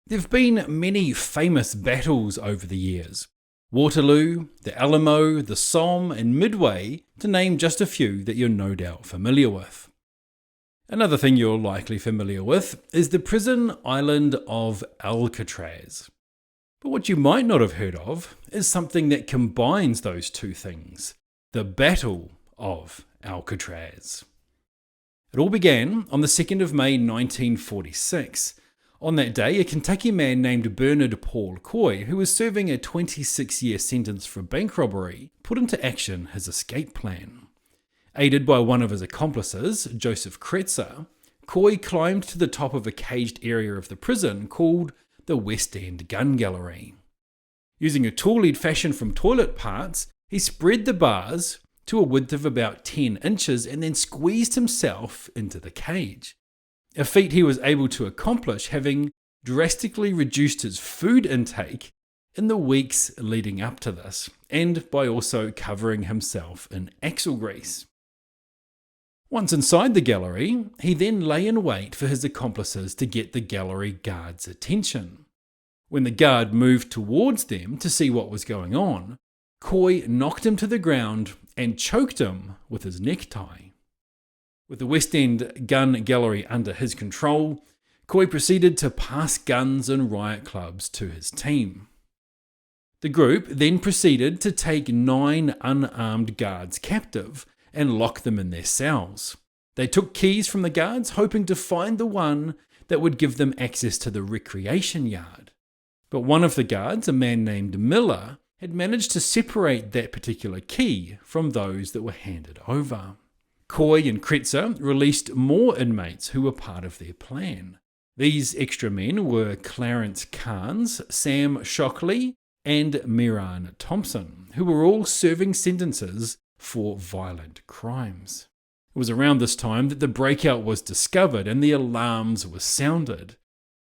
There have been many famous battles over the years. Waterloo, the Alamo, the Somme and Midway, to name just a few that you're no doubt familiar with. Another thing you're likely familiar with is the prison island of Alcatraz. But what you might not have heard of is something that combines those two things, the Battle of Alcatraz. It all began on the 2nd of May 1946. On that day, a Kentucky man named Bernard Paul Coy, who was serving a 26-year sentence for bank robbery, put into action his escape plan. Aided by one of his accomplices, Joseph Kretzer, Coy climbed to the top of a caged area of the prison called the West End Gun Gallery. Using a tool he'd fashioned from toilet parts, he spread the bars to a width of about 10 inches and then squeezed himself into the cage. A feat he was able to accomplish having drastically reduced his food intake in the weeks leading up to this, and by also covering himself in axle grease. Once inside the gallery, he then lay in wait for his accomplices to get the gallery guard's attention. When the guard moved towards them to see what was going on, Coy knocked him to the ground and choked him with his necktie. With the West End Gun Gallery under his control, Coy proceeded to pass guns and riot clubs to his team. The group then proceeded to take 9 unarmed guards captive and lock them in their cells. They took keys from the guards, hoping to find the one that would give them access to the recreation yard. But one of the guards, a man named Miller, had managed to separate that particular key from those that were handed over. Coy and Kretzer released more inmates who were part of their plan. These extra men were Clarence Carnes, Sam Shockley, and Miran Thompson, who were all serving sentences for violent crimes. It was around this time that the breakout was discovered and the alarms were sounded.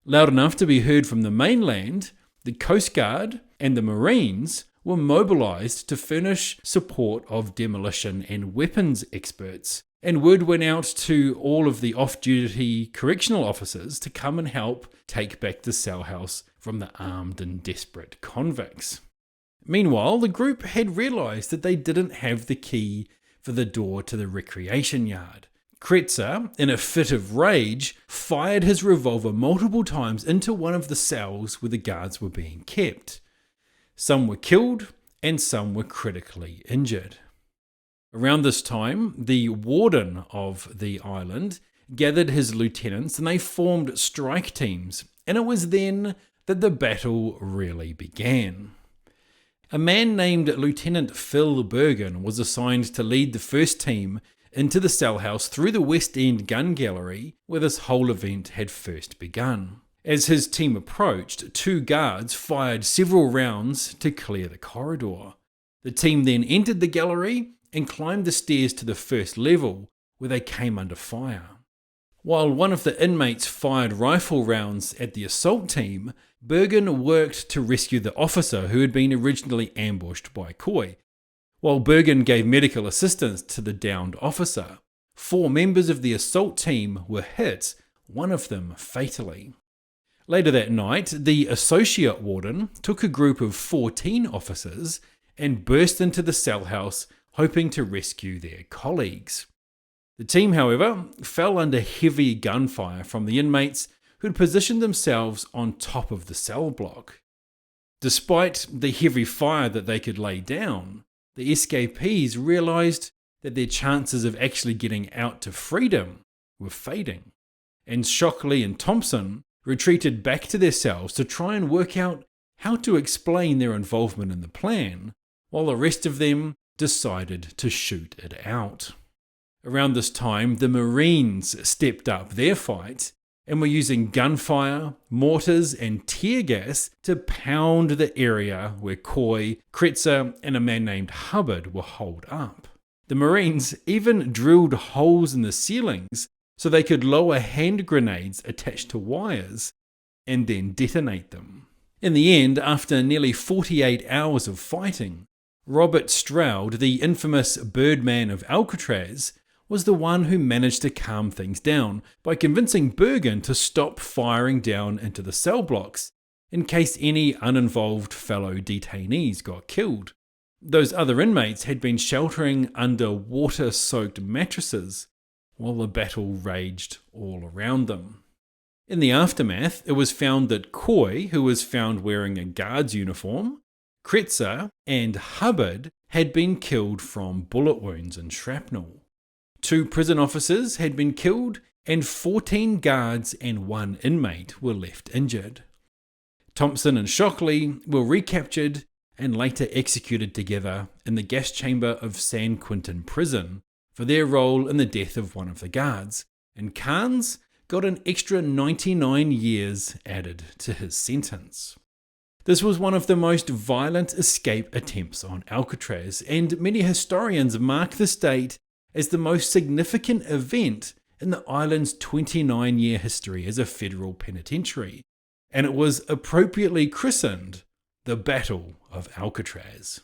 Loud enough to be heard from the mainland, the Coast Guard and the Marines were mobilised to furnish support of demolition and weapons experts, and word went out to all of the off-duty correctional officers to come and help take back the cell house from the armed and desperate convicts. Meanwhile, the group had realised that they didn't have the key for the door to the recreation yard. Kretzer, in a fit of rage, fired his revolver multiple times into one of the cells where the guards were being kept. Some were killed and some were critically injured. Around this time, the warden of the island gathered his lieutenants and they formed strike teams, and it was then that the battle really began. A man named Lieutenant Phil Bergen was assigned to lead the first team into the cell house through the West End Gun Gallery where this whole event had first begun. As his team approached, 2 guards fired several rounds to clear the corridor. The team then entered the gallery and climbed the stairs to the first level, where they came under fire. While one of the inmates fired rifle rounds at the assault team, Bergen worked to rescue the officer who had been originally ambushed by Coy. While Bergen gave medical assistance to the downed officer, 4 members of the assault team were hit, one of them fatally. Later that night, the associate warden took a group of 14 officers and burst into the cell house, hoping to rescue their colleagues. The team, however, fell under heavy gunfire from the inmates who had positioned themselves on top of the cell block. Despite the heavy fire that they could lay down, the escapees realised that their chances of actually getting out to freedom were fading, and Shockley and Thompson retreated back to their cells to try and work out how to explain their involvement in the plan, while the rest of them decided to shoot it out. Around this time, the Marines stepped up their fight and were using gunfire, mortars and tear gas to pound the area where Coy, Kretzer and a man named Hubbard were holed up. The Marines even drilled holes in the ceilings so they could lower hand grenades attached to wires and then detonate them. In the end, after nearly 48 hours of fighting, Robert Stroud, the infamous Birdman of Alcatraz, was the one who managed to calm things down by convincing Bergen to stop firing down into the cell blocks in case any uninvolved fellow detainees got killed. Those other inmates had been sheltering under water-soaked mattresses while the battle raged all around them. In the aftermath, it was found that Coy, who was found wearing a guard's uniform, Kretzer, and Hubbard had been killed from bullet wounds and shrapnel. 2 prison officers had been killed, and 14 guards and 1 inmate were left injured. Thompson and Shockley were recaptured and later executed together in the gas chamber of San Quentin prison for their role in the death of one of the guards, and Carnes got an extra 99 years added to his sentence. This was one of the most violent escape attempts on Alcatraz, and many historians mark this date as the most significant event in the island's 29-year history as a federal penitentiary, and it was appropriately christened the Battle of Alcatraz.